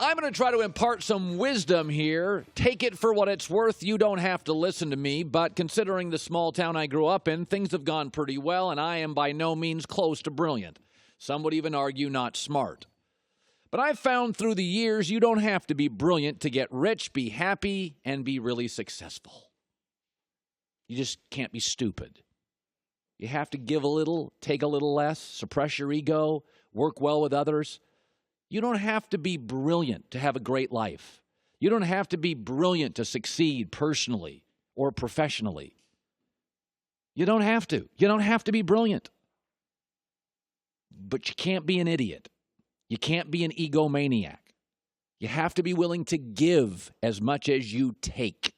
I'm going to try to impart some wisdom here. Take it for what it's worth. You don't have to listen to me, but considering the small town I grew up in, things have gone pretty well, and I am by no means close to brilliant. Some would even argue not smart. But I've found through the years you don't have to be brilliant to get rich, be happy, and be really successful. You just can't be stupid. You have to give a little, take a little less, suppress your ego, work well with others. You don't have to be brilliant to have a great life. You don't have to be brilliant to succeed personally or professionally. You don't have to. You don't have to be brilliant. But you can't be an idiot. You can't be an egomaniac. You have to be willing to give as much as you take.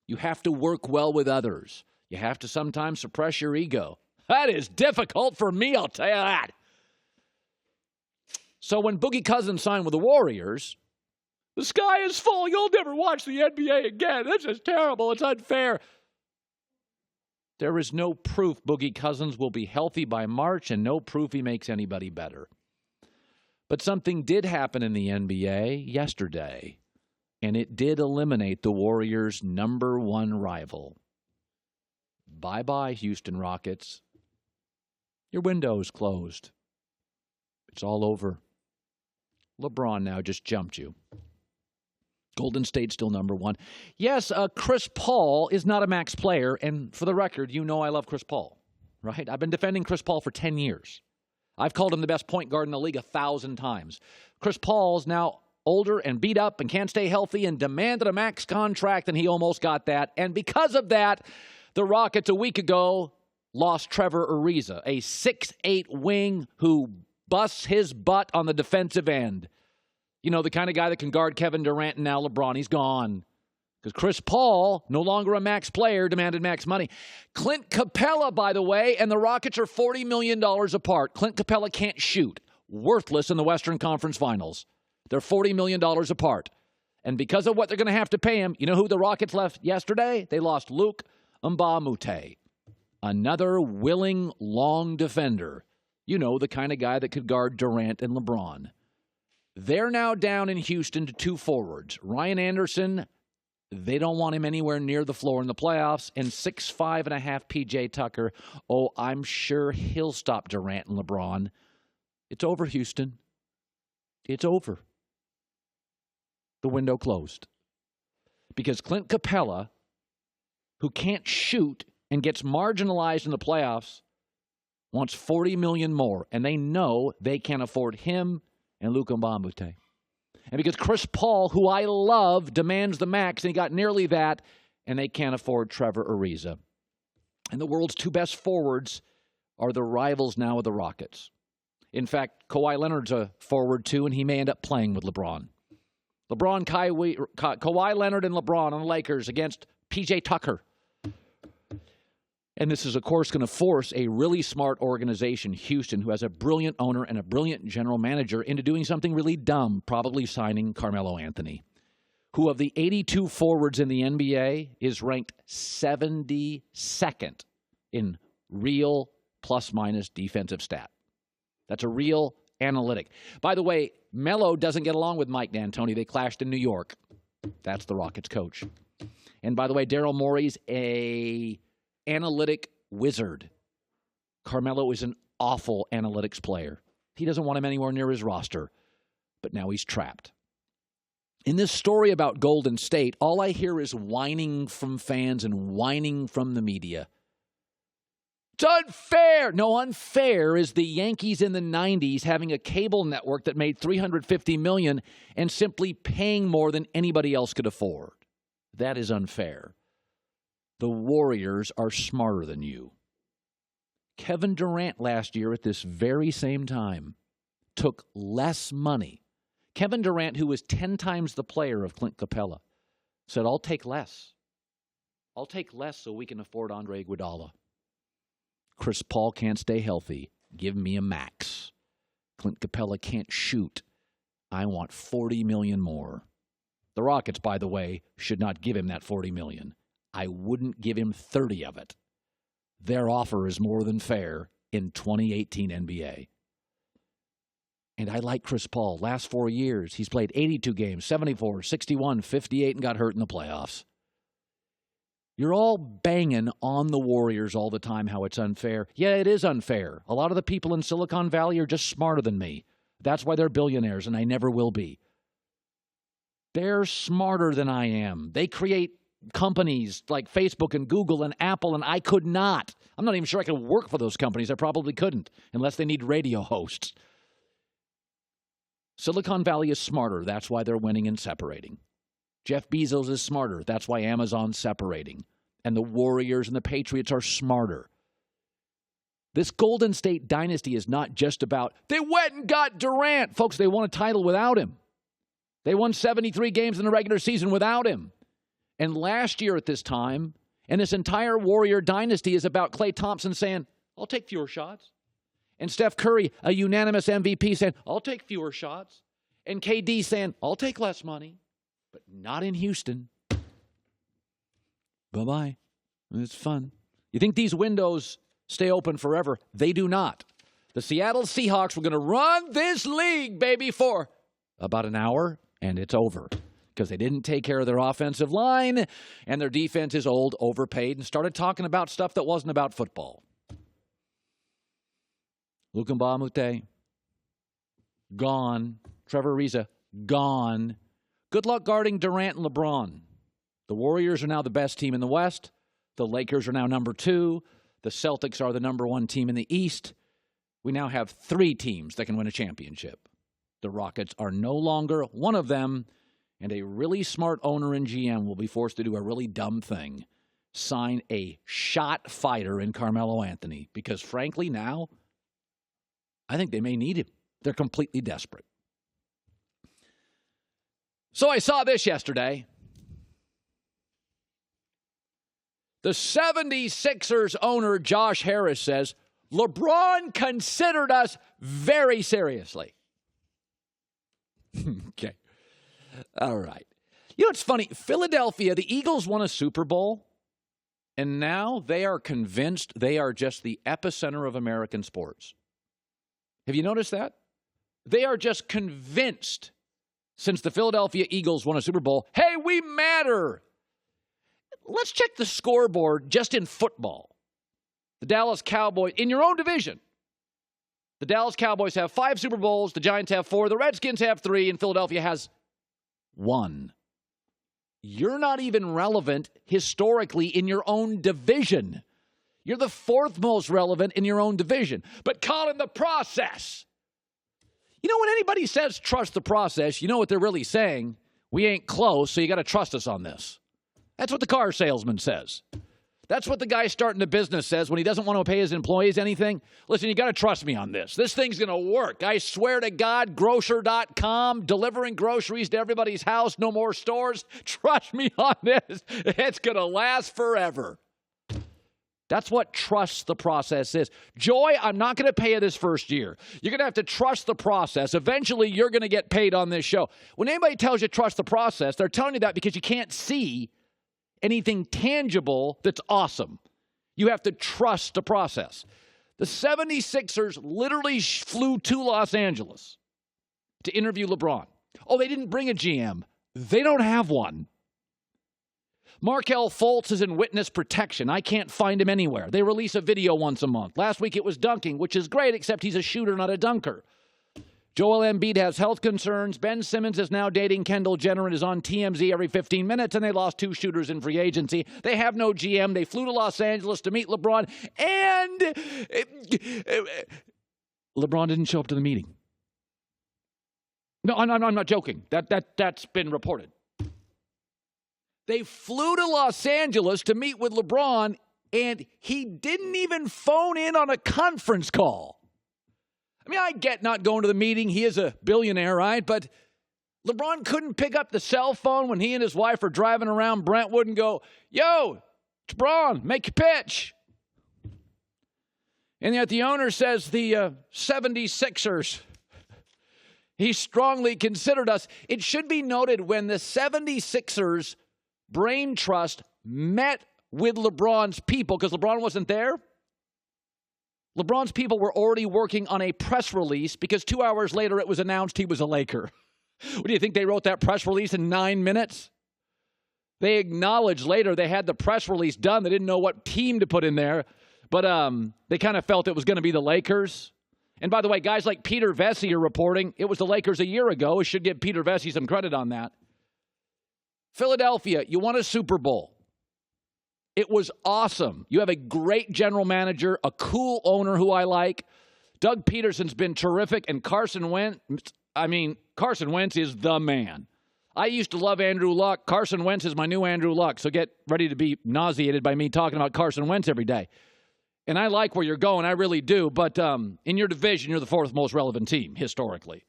You have to work well with others. You have to sometimes suppress your ego. That is difficult for me, I'll tell you that. So when Boogie Cousins signed with the Warriors, the sky is full. You'll never watch the NBA again. This is terrible. It's unfair. There is no proof Boogie Cousins will be healthy by March and no proof he makes anybody better. But something did happen in the NBA yesterday, and it did eliminate the Warriors' number one rival. Bye-bye, Houston Rockets. Your window's closed. It's all over. LeBron now just jumped you. Golden State's still number one. Yes, Chris Paul is not a max player, and for the record, you know I love Chris Paul, right? I've been defending Chris Paul for 10 years. I've called him the best point guard in the league 1,000 times. Chris Paul's now older and beat up and can't stay healthy and demanded a max contract, and he almost got that. And because of that, the Rockets a week ago lost Trevor Ariza, a 6'8 wing who busts his butt on the defensive end. You know, the kind of guy that can guard Kevin Durant and now LeBron. He's gone. Because Chris Paul, no longer a max player, demanded max money. Clint Capella, by the way, and the Rockets are $40 million apart. Clint Capella can't shoot. Worthless in the Western Conference Finals. They're $40 million apart. And because of what they're going to have to pay him, you know who the Rockets left yesterday? They lost Luke Mbamute. Another willing, long defender. You know, the kind of guy that could guard Durant and LeBron. They're now down in Houston to two forwards. Ryan Anderson, they don't want him anywhere near the floor in the playoffs. And 6'5.5" P.J. Tucker, oh, I'm sure he'll stop Durant and LeBron. It's over, Houston. It's over. The window closed. Because Clint Capella, who can't shoot and gets marginalized in the playoffs, wants $40 million more, and they know they can't afford him and Luka Mbamute. And because Chris Paul, who I love, demands the max, and he got nearly that, and they can't afford Trevor Ariza. And the world's two best forwards are the rivals now of the Rockets. In fact, Kawhi Leonard's a forward too, and he may end up playing with LeBron. Kawhi Leonard and LeBron on the Lakers against P.J. Tucker. And this is, of course, going to force a really smart organization, Houston, who has a brilliant owner and a brilliant general manager, into doing something really dumb, probably signing Carmelo Anthony, who of the 82 forwards in the NBA is ranked 72nd in real plus-minus defensive stat. That's a real analytic. By the way, Melo doesn't get along with Mike D'Antoni. They clashed in New York. That's the Rockets coach. And by the way, Daryl Morey's a analytic wizard. Carmelo is an awful analytics player. He doesn't want him anywhere near his roster. But now he's trapped. In this story about Golden State, all I hear is whining from fans and whining from the media. It's unfair. No, unfair is the Yankees in the 90s having a cable network that made $350 million and simply paying more than anybody else could afford. That is unfair. The Warriors are smarter than you. Kevin Durant last year at this very same time took less money. Kevin Durant, who was 10 times the player of Clint Capella, said, I'll take less. I'll take less so we can afford Andre Iguodala. Chris Paul can't stay healthy. Give me a max. Clint Capella can't shoot. I want $40 million more. The Rockets, by the way, should not give him that $40 million. I wouldn't give him 30 of it. Their offer is more than fair in 2018 NBA. And I like Chris Paul. Last 4 years, he's played 82 games, 74, 61, 58, and got hurt in the playoffs. You're all banging on the Warriors all the time, how it's unfair. Yeah, it is unfair. A lot of the people in Silicon Valley are just smarter than me. That's why they're billionaires, and I never will be. They're smarter than I am. They create companies like Facebook and Google and Apple, and I could not. I'm not even sure I could work for those companies. I probably couldn't, unless they need radio hosts. Silicon Valley is smarter. That's why they're winning and separating. Jeff Bezos is smarter. That's why Amazon's separating. And the Warriors and the Patriots are smarter. This Golden State dynasty is not just about, they went and got Durant. Folks, they won a title without him. They won 73 games in the regular season without him. And last year at this time, and this entire Warrior dynasty is about Klay Thompson saying, I'll take fewer shots. And Steph Curry, a unanimous MVP, saying, I'll take fewer shots. And KD saying, I'll take less money. But not in Houston. Bye-bye. It's fun. You think these windows stay open forever? They do not. The Seattle Seahawks were going to run this league, baby, for about an hour, and it's over. Because they didn't take care of their offensive line, and their defense is old, overpaid, and started talking about stuff that wasn't about football. Lukumba Mute, gone. Trevor Ariza, gone. Good luck guarding Durant and LeBron. The Warriors are now the best team in the West. The Lakers are now number 2. The Celtics are the number 1 team in the East. We now have 3 teams that can win a championship. The Rockets are no longer one of them, and a really smart owner and GM will be forced to do a really dumb thing. Sign a shot fighter in Carmelo Anthony. Because frankly now, I think they may need him. They're completely desperate. So I saw this yesterday. The 76ers owner, Josh Harris, says, LeBron considered us very seriously. Okay. All right. You know what's funny? Philadelphia, the Eagles won a Super Bowl, and now they are convinced they are just the epicenter of American sports. Have you noticed that? They are just convinced, since the Philadelphia Eagles won a Super Bowl, hey, we matter. Let's check the scoreboard just in football. The Dallas Cowboys, in your own division, the Dallas Cowboys have 5 Super Bowls, the Giants have 4, the Redskins have 3, and Philadelphia has 1. You're not even relevant historically in your own division. You're the 4th most relevant in your own division. But call in the process. You know, when anybody says trust the process, you know what they're really saying? We ain't close, so you got to trust us on this. That's what the car salesman says. That's what the guy starting the business says when he doesn't want to pay his employees anything. Listen, you got to trust me on this. This thing's going to work. I swear to God, grocer.com, delivering groceries to everybody's house, no more stores. Trust me on this. It's going to last forever. That's what trust the process is. Joy, I'm not going to pay you this first year. You're going to have to trust the process. Eventually, you're going to get paid on this show. When anybody tells you trust the process, they're telling you that because you can't see anything tangible that's awesome. You have to trust the process. The 76ers literally flew to Los Angeles to interview LeBron. Oh, they didn't bring a GM. They don't have one. Markelle Fultz is in witness protection. I can't find him anywhere. They release a video once a month. Last week it was dunking, which is great, except he's a shooter, not a dunker. Joel Embiid has health concerns. Ben Simmons is now dating Kendall Jenner and is on TMZ every 15 minutes, and they lost 2 shooters in free agency. They have no GM. They flew to Los Angeles to meet LeBron, and LeBron didn't show up to the meeting. No, I'm not joking. That's been reported. They flew to Los Angeles to meet with LeBron, and he didn't even phone in on a conference call. I mean, I get not going to the meeting. He is a billionaire, right? But LeBron couldn't pick up the cell phone when he and his wife are driving around Brentwood and go, yo, it's Braun, make your pitch. And yet the owner says the 76ers, he strongly considered us. It should be noted when the 76ers brain trust met with LeBron's people, because LeBron wasn't there. LeBron's people were already working on a press release because 2 hours later it was announced he was a Laker. What do you think, they wrote that press release in 9 minutes? They acknowledged later they had the press release done. They didn't know what team to put in there, but they kind of felt it was going to be the Lakers. And by the way, guys like Peter Vesey are reporting it was the Lakers a year ago. We should give Peter Vesey some credit on that. Philadelphia, you won a Super Bowl. It was awesome. You have a great general manager, a cool owner who I like. Doug Peterson's been terrific, and Carson Wentz is the man. I used to love Andrew Luck. Carson Wentz is my new Andrew Luck, so get ready to be nauseated by me talking about Carson Wentz every day. And I like where you're going, I really do, but in your division, you're the fourth most relevant team, historically.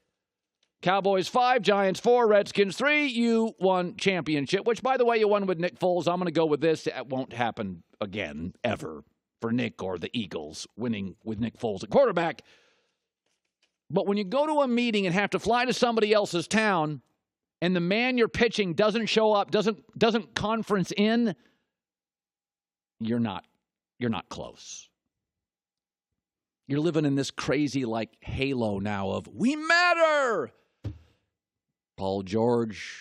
Cowboys 5, Giants 4, Redskins 3. You won championship, which, by the way, you won with Nick Foles. I'm going to go with this. It won't happen again, ever, for Nick or the Eagles winning with Nick Foles at quarterback. But when you go to a meeting and have to fly to somebody else's town and the man you're pitching doesn't show up, doesn't conference in, you're not close. You're living in this crazy, like, halo now of, we matter! Paul George,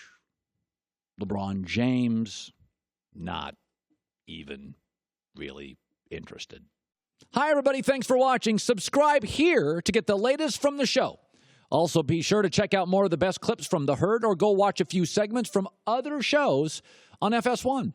LeBron James, not even really interested. Hi, everybody. Thanks for watching. Subscribe here to get the latest from the show. Also, be sure to check out more of the best clips from The Herd or go watch a few segments from other shows on FS1.